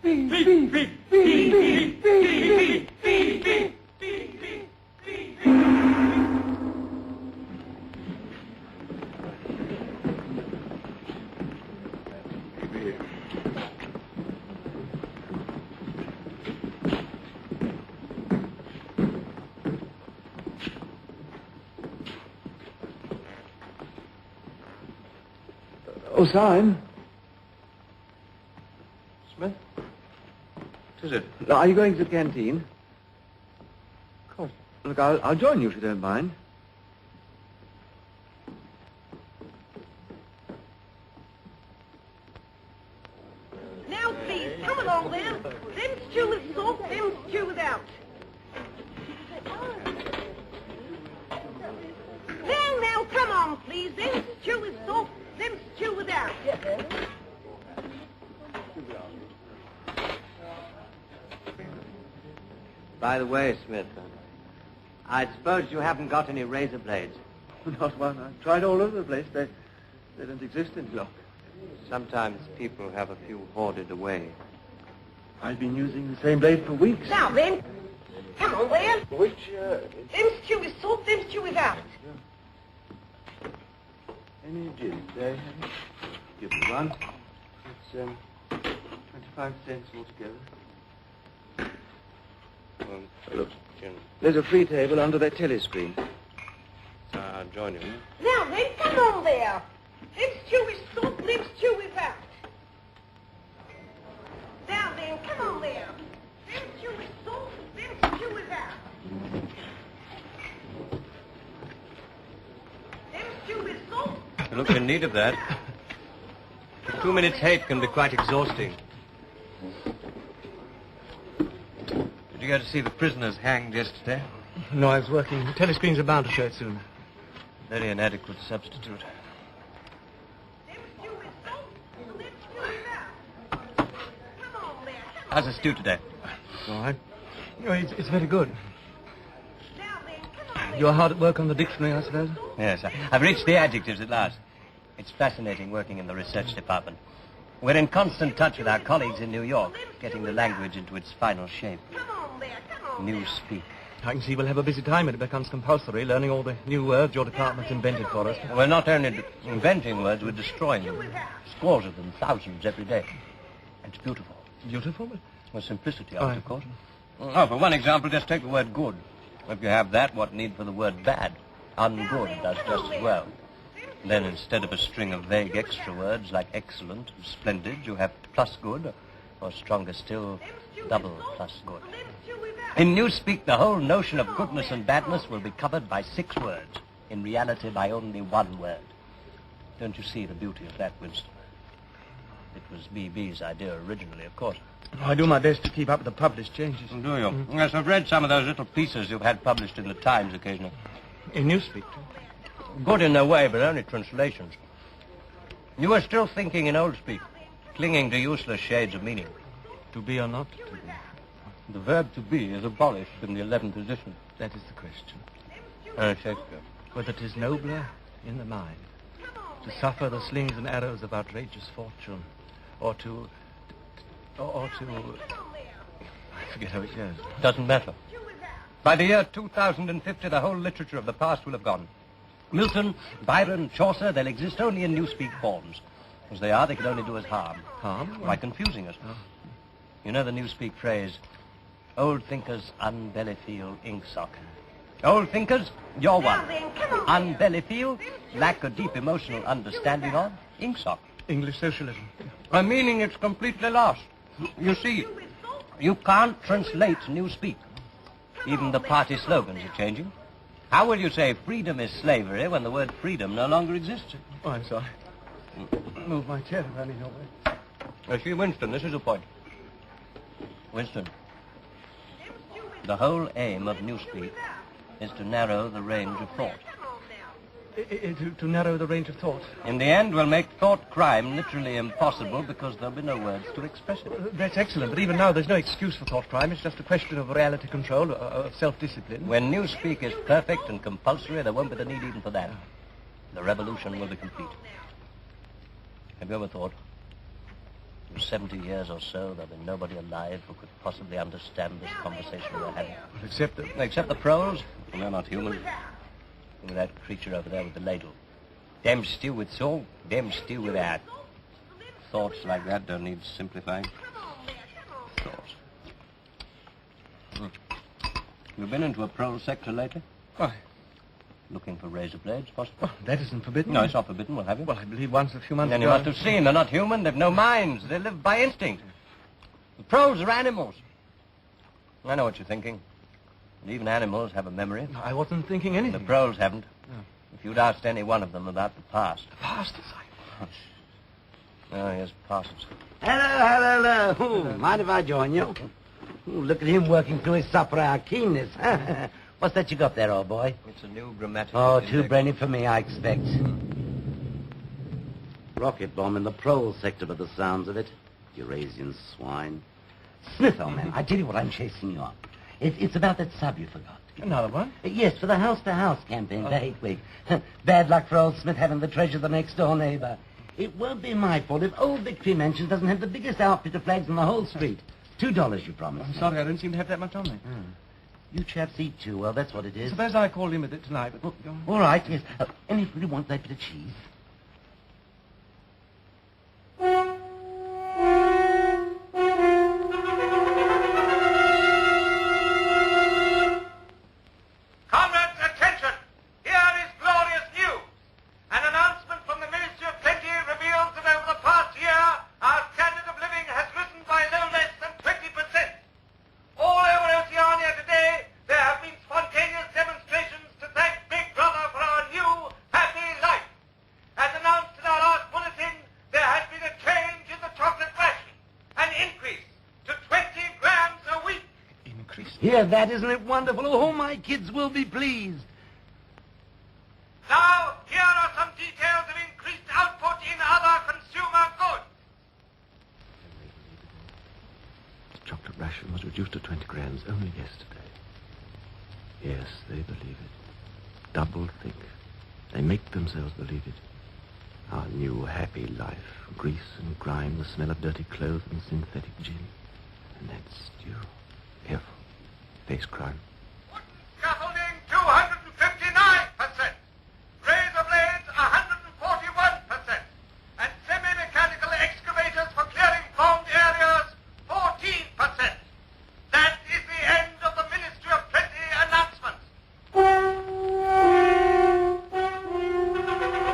beep, beep, beep, beep, beep, beep, beep, beep. Oh, sign. Smith? What is it? Are you going to the canteen? Of course. Look, I'll join you if you don't mind. Now, please, come along there. Them stew with salt, them stew without. Now, come on, please. Them stew with salt, them stew without. By the way, Smith, I suppose you haven't got any razor blades. Not one. I've tried all over the place. They don't exist in Glock. Sometimes people have a few hoarded away. I've been using the same blade for weeks. Now, then, come on there. Which, Them stew with salt, them stew without. Any gin today? Give me one. It's 25 cents altogether. Look, Jim. There's a free table under that telescreen. I'll join you. Now, then, come on there. Them stew with salt, them stew without. Now, then, come on there. Them stew with salt, them stew without. Them stew with salt. You look in need of that. 2 minutes hate can be quite exhausting. Did you go to see the prisoners hanged yesterday? No, I was working. The telescreens are bound to show it soon. Very inadequate substitute. Them stew with salt, them stew without. Come on there, come on. How's the stew today? All right. Oh, it's very good. Now, then, come on. You're hard at work on the dictionary, I suppose? Yes, I've reached the adjectives at last. It's fascinating working in the research department. We're in constant touch with our colleagues in New York, getting the language into its final shape. Come on there, come on. New speak. I can see we'll have a busy time when it becomes compulsory, learning all the new words your department's invented for us. We're not only inventing words, we're destroying them. Scores of them, thousands every day. It's beautiful. Beautiful? Well, simplicity of it, of course. Oh, for one example, just take the word good. If you have that, what need for the word bad? Ungood does just as well. Then instead of a string of vague extra words like excellent and splendid, you have plus good, or stronger still, double plus good. In Newspeak, the whole notion of goodness and badness will be covered by 6 words. In reality, by only 1 word. Don't you see the beauty of that, Winston? It was B.B.'s idea originally, of course. I do my best to keep up with the published changes. Do you? Yes, I've read some of those little pieces you've had published in the Times occasionally. In Newspeak, too. Good in their way, but only translations. You are still thinking in old speak, clinging to useless shades of meaning. To be or not to be? The verb to be is abolished in the 11th edition. That is the question. Shakespeare. Whether 'tis nobler in the mind to suffer the slings and arrows of outrageous fortune, or to... I forget how it goes. Doesn't matter. By the year 2050, the whole literature of the past will have gone. Milton, Byron, Chaucer, they'll exist only in Newspeak forms. As they are, they can only do us harm. Harm? By confusing us. Oh. You know the Newspeak phrase, old thinkers unbelly feel inksock. Old thinkers, you're one. Unbelly feel, lack a deep emotional understanding of, inksock. English socialism. A meaning it's completely lost. You see, you can't translate Newspeak. Even the party slogans are changing. How will you say freedom is slavery when the word freedom no longer exists? Oh, I'm sorry. Move my chair if I need your way. See, Winston, this is the point. Winston, the whole aim of Newspeak is to narrow the range of thought. To narrow the range of thought. In the end, we'll make thought crime literally impossible because there'll be no words to express it. That's excellent, but even now there's no excuse for thought crime. It's just a question of reality control, of self-discipline. When Newspeak is perfect and compulsory, there won't be the need even for that. The revolution will be complete. Have you ever thought In 70 years or so, there'll be nobody alive who could possibly understand this conversation we're having. Except Except the proles, and they're not human. And that creature over there with the ladle. Them stew with salt, them stew without. Thoughts like that don't need simplifying. Thoughts. You been into a prole sector lately? Why? Looking for razor blades, possibly? Well, that isn't forbidden. No, it's not forbidden. We'll have you. Well, I believe once a few months Then ago... you must have seen. They're not human. They've no minds. They live by instinct. The proles are animals. I know what you're thinking. And even animals have a memory. No, I wasn't thinking anything. The proles haven't. No. If you'd asked any one of them about the past. The past is like... Oh, here's Parsons. Hello. Ooh, mind if I join you? Ooh, look at him working through his supper hour keenness. What's that you got there, old boy? It's a new grammatical Oh, index. too brainy for me, I expect. Rocket bomb in the prole sector by the sounds of it. Eurasian swine. Smith, old man, I tell you what I'm chasing you up. It's about that sub you forgot. Another one? Yes, for the house-to-house campaign for Hate Week. Bad luck for old Smith having the treasure of the next-door neighbor. It won't be my fault if old Victory Mansion doesn't have the biggest outfit of flags in the whole street. $2, you promised. I'm sorry, I don't seem to have that much on me. You chaps eat too well, that's what it is. Suppose I called him with it tonight, but... All right, yes. And if you really want that bit of cheese... Comrades, attention! Here is glorious news. An announcement from the Ministry of Plenty reveals that over the past year, our standard of living has risen by no less than 20%. All over Oceania today, there have been spontaneous demonstrations to thank Big Brother for our new, happy life. As announced in our last bulletin, there has been a change in the chocolate ration, an increase to 20 grams a week. Increase? Hear that, isn't it wonderful? Oh, my kids will be pleased. Now, here are some details of increased output in other consumer goods. The chocolate ration was reduced to 20 grams only yesterday. Yes, they believe it. Double think. They make themselves believe it. Our new happy life. Grease and grime, the smell of dirty clothes and synthetic gin. And that stew. Careful. Face crime.